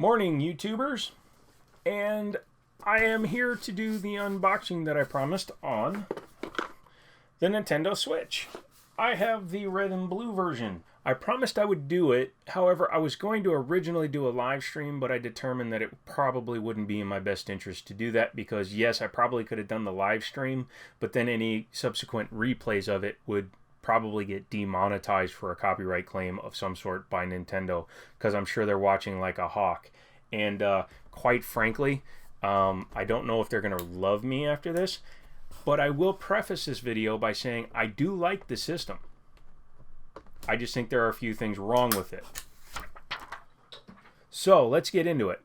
Morning, YouTubers, and I am here to do the unboxing that I promised on the Nintendo Switch. I have the red and blue version. I promised I would do it, however, I was going to originally do a live stream, but I determined that it probably wouldn't be in my best interest to do that because, yes, I probably could have done the live stream, but then any subsequent replays of it would probably get demonetized for a copyright claim of some sort by Nintendo, because I'm sure they're watching like a hawk. And quite frankly, I don't know if they're going to love me after this, but I will preface this video by saying I do like the system. I just think there are a few things wrong with it. So let's get into it.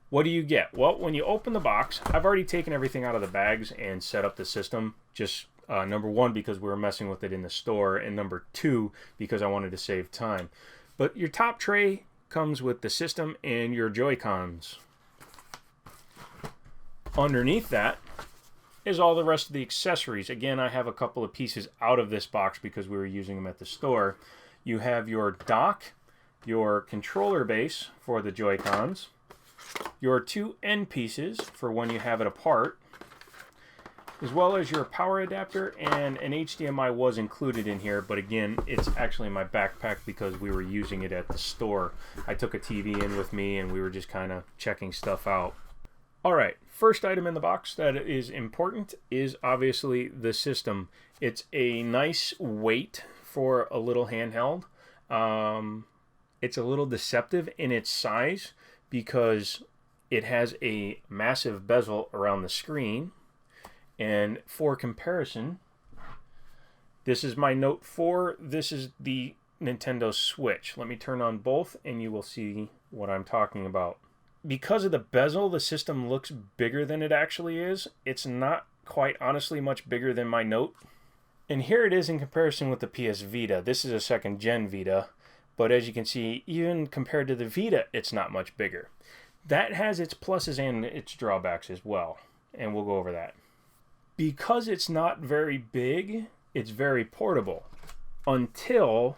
What do you get? Well, when you open the box, I've already taken everything out of the bags and set up the system. Just number one, because we were messing with it in the store, and number two, because I wanted to save time. But your top tray comes with the system and your Joy-Cons. Underneath that is all the rest of the accessories. Again, I have a couple of pieces out of this box because we were using them at the store. You have your dock, your controller base for the Joy-Cons, your two end pieces for when you have it apart, as well as your power adapter, and an HDMI was included in here, but again, it's actually in my backpack because we were using it at the store. I took a TV in with me and we were just kind of checking stuff out. Alright, first item in the box that is important is obviously the system. It's a nice weight for a little handheld. It's a little deceptive in its size because it has a massive bezel around the screen. And for comparison, this is my Note 4. This is the Nintendo Switch. Let me turn on both and you will see what I'm talking about. Because of the bezel, the system looks bigger than it actually is. It's not quite honestly much bigger than my Note. And here it is in comparison with the PS Vita. This is a second gen Vita, but as you can see, even compared to the Vita, it's not much bigger. That has its pluses and its drawbacks as well, and we'll go over that. Because it's not very big, it's very portable until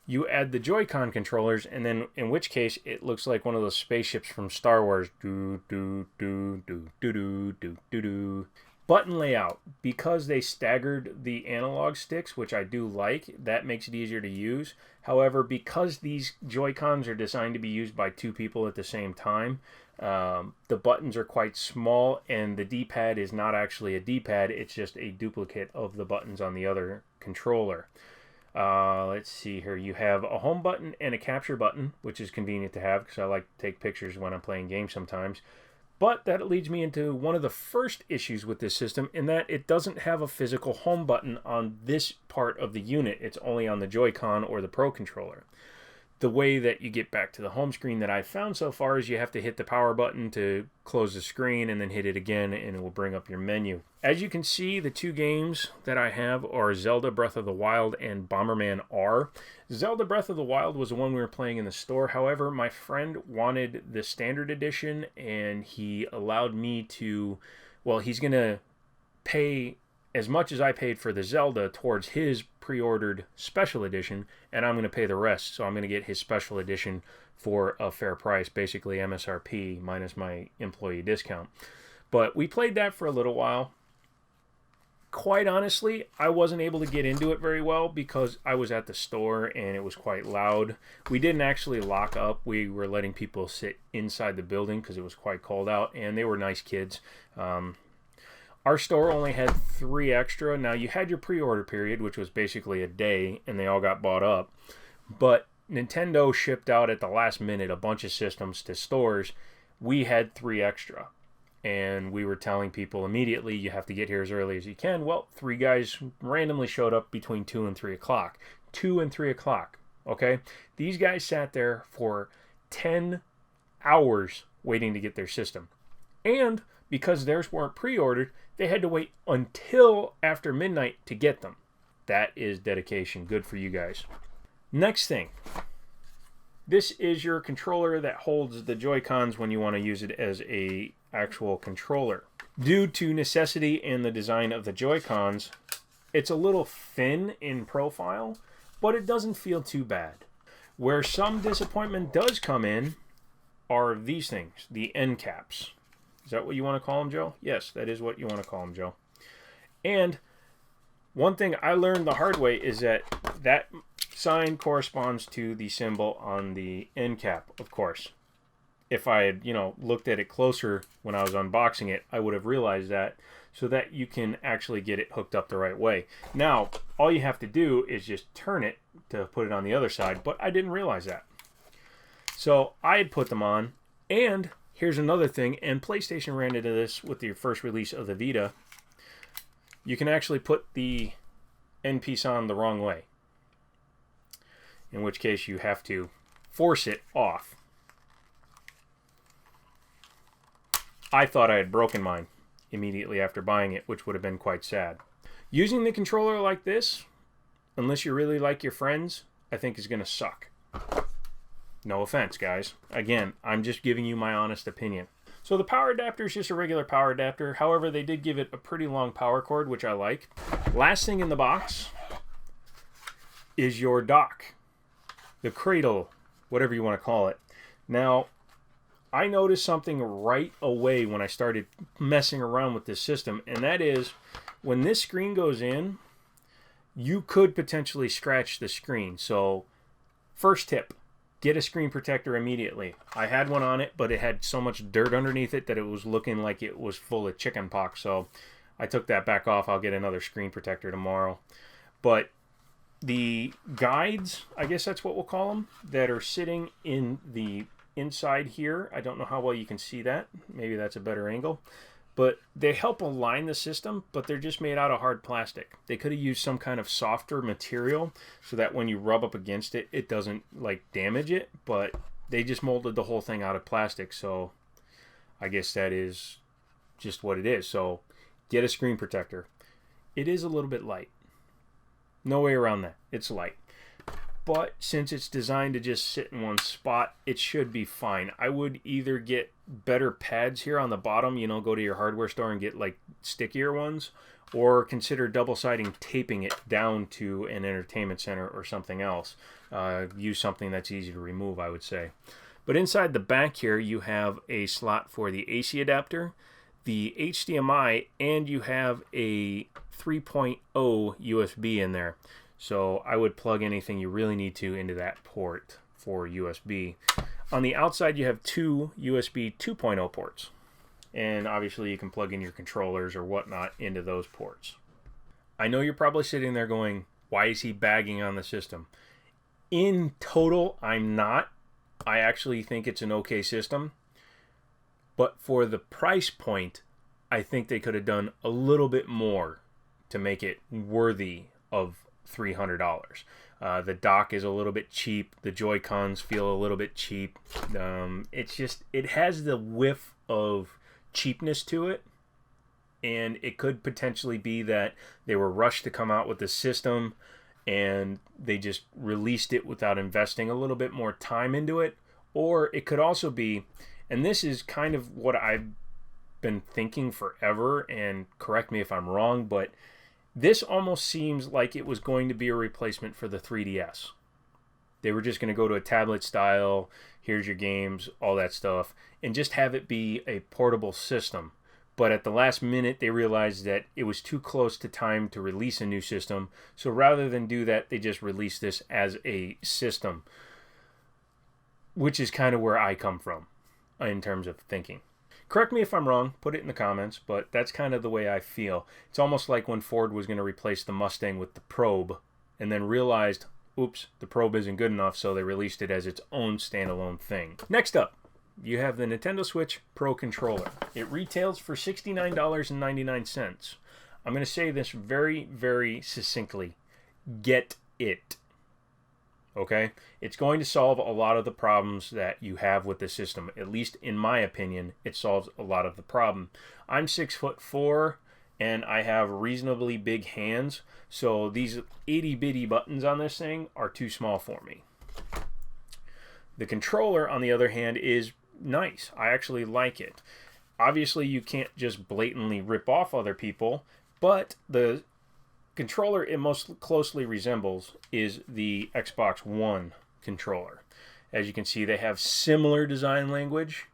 you add the Joy-Con controllers, and then in which case it looks like one of those spaceships from Star Wars. Do do do do do do do do do. Button layout, because they staggered the analog sticks, which I do like, that makes it easier to use. However, because these Joy-Cons are designed to be used by two people at the same time, the buttons are quite small, and the D-pad is not actually a D-pad, it's just a duplicate of the buttons on the other controller. Let's see here. You have a home button and a capture button, which is convenient to have because I like to take pictures when I'm playing games sometimes. But that leads me into one of the first issues with this system, in that it doesn't have a physical home button on this part of the unit. It's only on the Joy-Con or the Pro Controller. The way that you get back to the home screen that I've found so far is you have to hit the power button to close the screen and then hit it again and it will bring up your menu. As you can see, the two games that I have are Zelda Breath of the Wild and Bomberman R. Zelda Breath of the Wild was the one we were playing in the store. However, my friend wanted the standard edition and he allowed me to, well, he's going to pay as much as I paid for the Zelda towards his pre-ordered special edition, and I'm going to pay the rest. So I'm going to get his special edition for a fair price, basically MSRP minus my employee discount. But we played that for a little while. Quite honestly, I wasn't able to get into it very well because I was at the store and it was quite loud. We didn't actually lock up. We were letting people sit inside the building because it was quite cold out, and they were nice kids. Our store only had 3 extra. Now, you had your pre-order period, which was basically a day, and they all got bought up. But Nintendo shipped out at the last minute a bunch of systems to stores. We had 3 extra. And we were telling people immediately, you have to get here as early as you can. Well, 3 guys randomly showed up between 2 and 3 o'clock. 2 and 3 o'clock, okay? These guys sat there for 10 hours waiting to get their system. And because theirs weren't pre-ordered, they had to wait until after midnight to get them. That is dedication. Good for you guys. Next thing. This is your controller that holds the Joy-Cons when you want to use it as a actual controller. Due to necessity and the design of the Joy-Cons, it's a little thin in profile, but it doesn't feel too bad. Where some disappointment does come in are these things, the end caps. Is that what you want to call them, Joe? Yes, that is what you want to call them, Joe. And one thing I learned the hard way is that that sign corresponds to the symbol on the end cap, of course. If I had, looked at it closer when I was unboxing it, I would have realized that, so that you can actually get it hooked up the right way. Now, all you have to do is just turn it to put it on the other side, but I didn't realize that. So I had put them on, and here's another thing, and PlayStation ran into this with the first release of the Vita. You can actually put the end piece on the wrong way, in which case you have to force it off. I thought I had broken mine immediately after buying it, which would have been quite sad. Using the controller like this, unless you really like your friends, I think is going to suck. No offense, guys. Again, I'm just giving you my honest opinion. So the power adapter is just a regular power adapter. However, they did give it a pretty long power cord, which I like. Last thing in the box is your dock. The cradle, whatever you want to call it. Now, I noticed something right away when I started messing around with this system, and that is when this screen goes in, you could potentially scratch the screen. So, first tip, get a screen protector immediately. I had one on it, but it had so much dirt underneath it that it was looking like it was full of chicken pox, so I took that back off. I'll get another screen protector tomorrow. But the guides, I guess that's what we'll call them, that are sitting in the inside here, I don't know how well you can see that. Maybe that's a better angle. But they help align the system, but they're just made out of hard plastic. They could have used some kind of softer material so that when you rub up against it, it doesn't like damage it, but they just molded the whole thing out of plastic, so I guess that is just what it is. So get a screen protector. It is a little bit light. No way around that. It's light. But since it's designed to just sit in one spot, it should be fine. I would either get better pads here on the bottom, go to your hardware store and get like stickier ones, or consider double-siding taping it down to an entertainment center or something else. Use something that's easy to remove, I would say. But inside the back here, you have a slot for the AC adapter, the HDMI, and you have a 3.0 USB in there. So I would plug anything you really need to into that port for USB. On the outside, you have two USB 2.0 ports. And obviously, you can plug in your controllers or whatnot into those ports. I know you're probably sitting there going, why is he bagging on the system? In total, I'm not. I actually think it's an okay system. But for the price point, I think they could have done a little bit more to make it worthy of $300. The dock is a little bit cheap. The Joy-Cons feel a little bit cheap. It has the whiff of cheapness to it, and it could potentially be that they were rushed to come out with the system and they just released it without investing a little bit more time into it. Or it could also be, and this is kind of what I've been thinking forever, and correct me if I'm wrong, but this almost seems like it was going to be a replacement for the 3DS. They were just going to go to a tablet style, here's your games, all that stuff, and just have it be a portable system. But at the last minute, they realized that it was too close to time to release a new system. So rather than do that, they just released this as a system, which is kind of where I come from in terms of thinking. Correct me if I'm wrong, put it in the comments, but that's kind of the way I feel. It's almost like when Ford was going to replace the Mustang with the Probe and then realized, oops, the Probe isn't good enough, so they released it as its own standalone thing. Next up, you have the Nintendo Switch Pro Controller. It retails for $69.99. I'm going to say this very, very succinctly. Get it. Okay? It's going to solve a lot of the problems that you have with the system. At least in my opinion, it solves a lot of the problem. I'm 6'4", and I have reasonably big hands, so these itty bitty buttons on this thing are too small for me. The controller, on the other hand, is nice. I actually like it. Obviously, you can't just blatantly rip off other people, but the controller it most closely resembles is the Xbox One controller. As you can see, they have similar design language,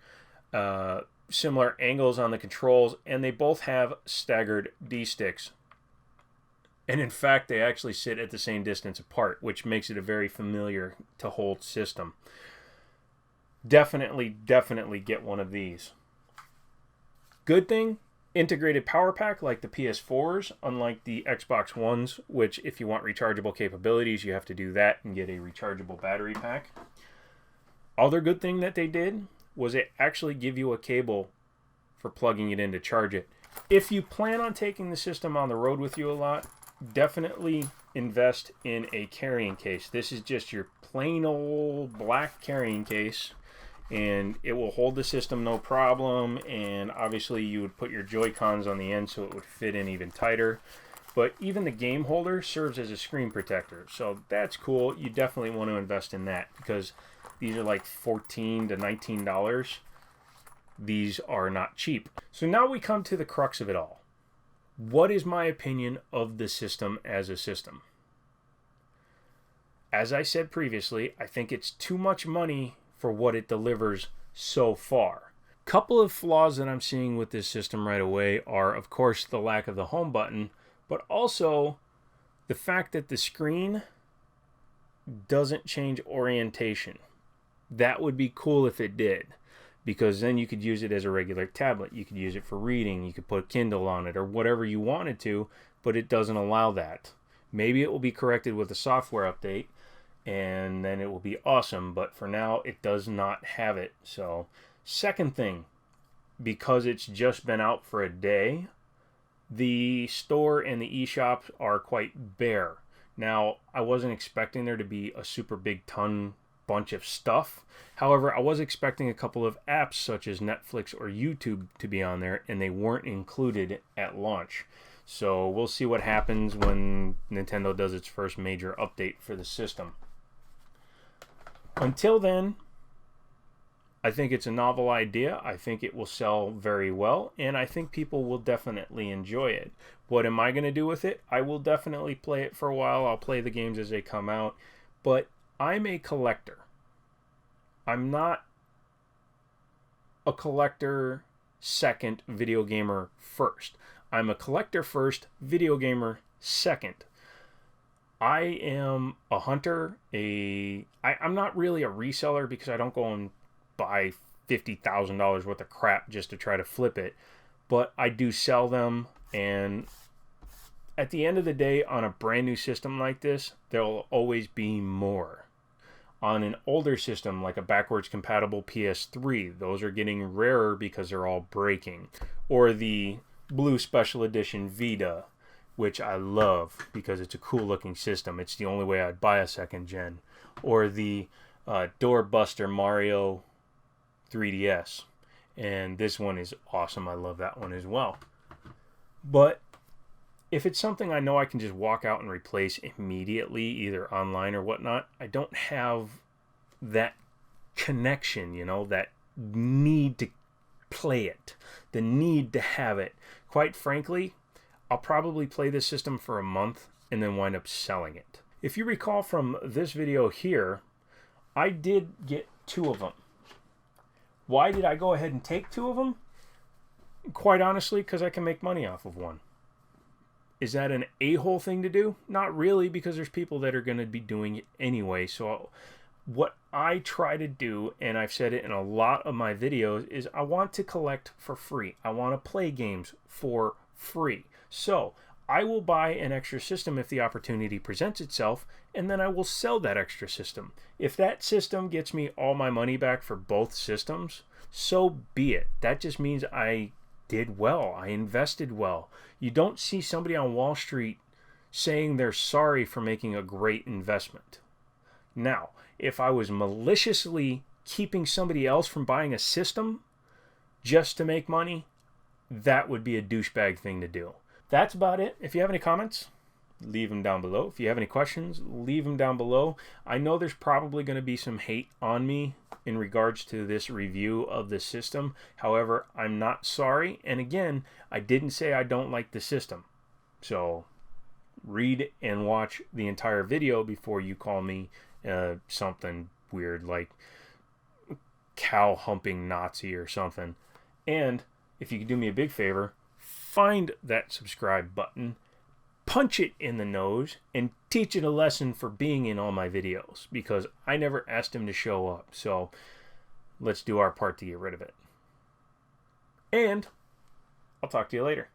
similar angles on the controls, and they both have staggered D-sticks. And in fact, they actually sit at the same distance apart, which makes it a very familiar to hold system. Definitely get one of these. Good thing, integrated power pack like the PS4s, unlike the Xbox Ones, which if you want rechargeable capabilities, you have to do that and get a rechargeable battery pack. Other good thing that they did was it actually give you a cable for plugging it in to charge it. If you plan on taking the system on the road with you a lot, definitely invest in a carrying case. This is just your plain old black carrying case, and it will hold the system no problem. And obviously you would put your Joy-Cons on the end so it would fit in even tighter. But even the game holder serves as a screen protector, so that's cool. You definitely want to invest in that because these are like $14 to $19. These are not cheap. So now we come to the crux of it all. What is my opinion of the system as a system? As I said previously, I think it's too much money for what it delivers so far. Couple of flaws that I'm seeing with this system right away are, of course, the lack of the home button, but also the fact that the screen doesn't change orientation. That would be cool if it did, because then you could use it as a regular tablet. You could use it for reading. You could put Kindle on it or whatever you wanted to, but it doesn't allow that. Maybe it will be corrected with a software update, and then it will be awesome, but for now, it does not have it. So, second thing, because it's just been out for a day, the store and the eShop are quite bare. Now, I wasn't expecting there to be a super big bunch of stuff. However, I was expecting a couple of apps such as Netflix or YouTube to be on there, and they weren't included at launch. So we'll see what happens when Nintendo does its first major update for the system. Until then, I think it's a novel idea. I think it will sell very well, and I think people will definitely enjoy it. What am I going to do with it? I will definitely play it for a while. I'll play the games as they come out, but I'm a collector. I'm not a collector second, video gamer first. I'm a collector first, video gamer second. I am a hunter. I'm not really a reseller because I don't go and buy $50,000 worth of crap just to try to flip it. But I do sell them, and at the end of the day, on a brand new system like this, there will always be more. On an older system like a backwards compatible PS3, those are getting rarer because they're all breaking. Or the Blue Special Edition Vita, which I love because it's a cool looking system. It's the only way I'd buy a second gen. Or the Doorbuster Mario 3DS. And this one is awesome. I love that one as well. But if it's something I know I can just walk out and replace immediately, either online or whatnot, I don't have that connection, that need to play it, the need to have it. Quite frankly, I'll probably play this system for a month and then wind up selling it. If you recall from this video here, I did get 2 of them. Why did I go ahead and take 2 of them? Quite honestly, because I can make money off of one. Is that an a-hole thing to do? Not really, because there's people that are going to be doing it anyway. So what I try to do, and I've said it in a lot of my videos, is I want to collect for free. I want to play games for free. So I will buy an extra system if the opportunity presents itself, and then I will sell that extra system. If that system gets me all my money back for both systems, so be it. That just means I did well. I invested well. You don't see somebody on Wall Street saying they're sorry for making a great investment. Now, if I was maliciously keeping somebody else from buying a system just to make money, that would be a douchebag thing to do. That's about it. If you have any comments, leave them down below. If you have any questions, leave them down below. I know there's probably going to be some hate on me in regards to this review of the system. However, I'm not sorry. And again, I didn't say I don't like the system. So read and watch the entire video before you call me something weird, like cow humping Nazi or something. And if you could do me a big favor, find that subscribe button, punch it in the nose, and teach it a lesson for being in all my videos, because I never asked him to show up. So let's do our part to get rid of it. And I'll talk to you later.